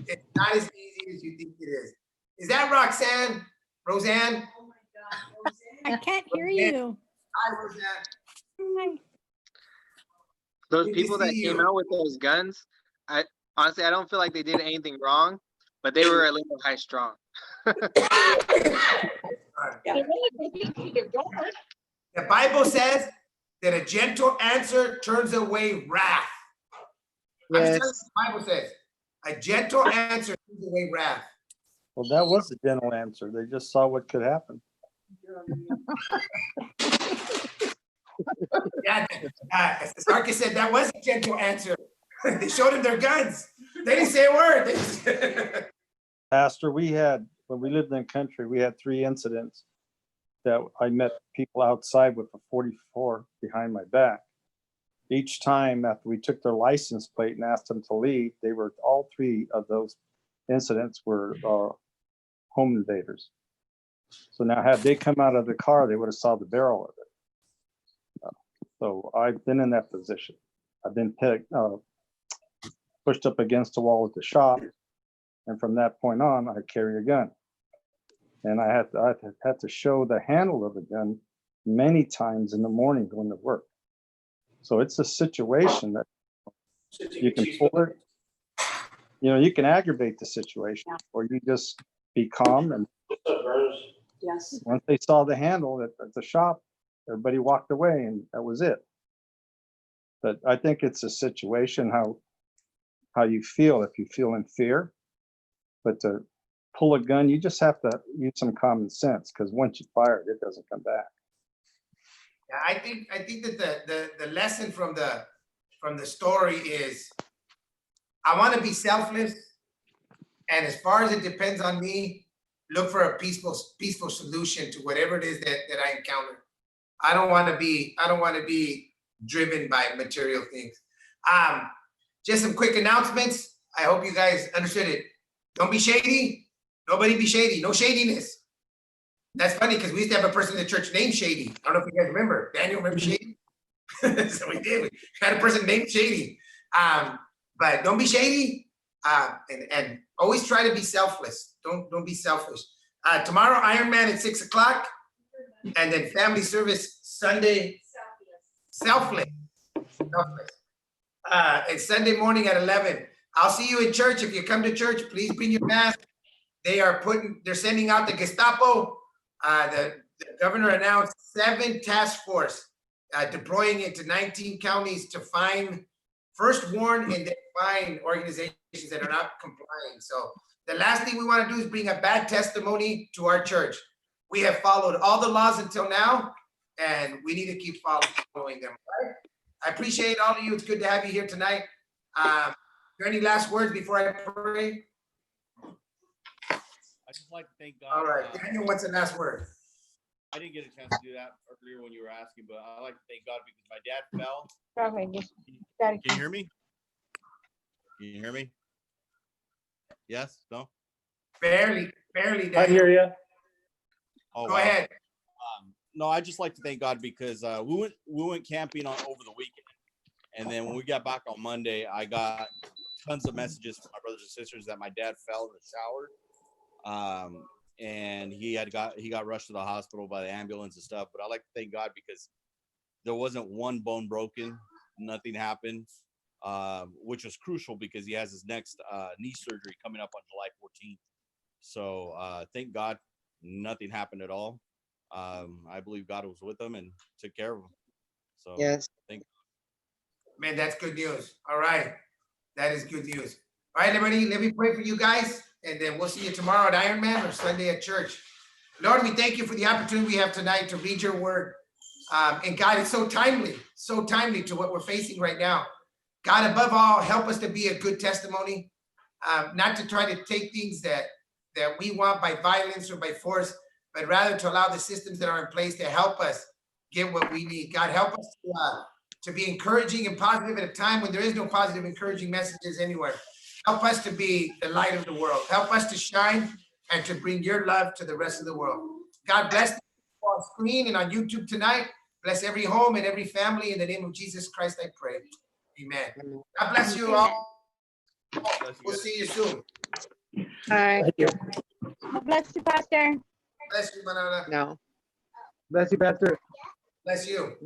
It's not as easy as you think it is. Is that Roxanne? Roseanne? Oh my God, I Roseanne. can't hear you. Hi, Roseanne. Those Good to people that see came you. out with those guns, I honestly I don't feel like they did anything wrong, but they were a little high strong. The Bible says that a gentle answer turns away wrath. I'm just telling you what the Bible says. A gentle answer turns away wrath. Well, that was a gentle answer. They just saw what could happen. Yeah, as the Sarkis said, that was a gentle answer. They showed him their guns. They didn't say a word. They just- Pastor, when we lived in the country, we had 3 incidents that I met people outside with a 44 behind my back. Each time after we took their license plate and asked them to leave, all 3 of those incidents were home invaders. So now had they come out of the car, they would have saw the barrel of it. So I've been in that position. I've been pushed up against the wall at the shop. And from that point on, I carry a gun. And I had to show the handle of the gun many times in the morning going to work. So it's a situation that you can pull it. You can aggravate the situation, or you just be calm. And Yes. once they saw the handle at the shop, everybody walked away, and that was it. But I think it's a situation how you feel. If you feel in fear, but to pull a gun, you just have to use some common sense, because once you fire it, it doesn't come back. Yeah, I think that the lesson from the story is I want to be selfless, and as far as it depends on me, look for a peaceful solution to whatever it is that I encounter. I don't want to be driven by material things. Just some quick announcements. I hope you guys understood it. Don't be shady. Nobody be shady. No shadiness. That's funny because we used to have a person in the church named Shady. I don't know if you guys remember. Daniel, remember Shady? So we did. We had a person named Shady. But don't be shady. And always try to be selfless. Don't be selfish. Tomorrow, Ironman at 6 o'clock. And then family service Sunday. Selfless. And Sunday morning at 11. I'll see you in church. If you come to church, please bring your mask. They're sending out the Gestapo. The governor announced 7 task force deploying into 19 counties to first warn and then fine organizations that are not complying. So the last thing we want to do is bring a bad testimony to our church. We have followed all the laws until now, and we need to keep following them. Right? I appreciate all of you. It's good to have you here tonight. Are there any last words before I pray? I just like to thank God. All right, Daniel, what's the last word? I didn't get a chance to do that earlier when you were asking, but I like to thank God because my dad fell. Can you hear me? Can you hear me? Yes? No? Barely, Daniel. I hear you. Oh, Go wow. ahead. No, I just like to thank God because we went camping over the weekend, and then when we got back on Monday, I got tons of messages from my brothers and sisters that my dad fell in the shower, and he got rushed to the hospital by the ambulance and stuff. But I like to thank God because there wasn't one bone broken, nothing happened, which was crucial because he has his next knee surgery coming up on July 14th. So thank God nothing happened at all. I believe God was with them and took care of them. So Yes. thank Man, that's good news. All right. That is good news. All right, everybody, let me pray for you guys, and then we'll see you tomorrow at Ironman or Sunday at church. Lord, we thank you for the opportunity we have tonight to read your word. And God, it's so timely to what we're facing right now. God, above all, help us to be a good testimony, not to try to take things that we want by violence or by force, but rather to allow the systems that are in place to help us get what we need. God, help us to be encouraging and positive at a time when there is no positive, encouraging messages anywhere. Help us to be the light of the world. Help us to shine and to bring your love to the rest of the world. God bless the people on screen and on YouTube tonight. Bless every home and every family. In the name of Jesus Christ, I pray. Amen. God bless you all. We'll see you soon. Hi. Thank you. God bless you, Pastor. Bless you, Manana. No. Bless you, Pastor. Bless you.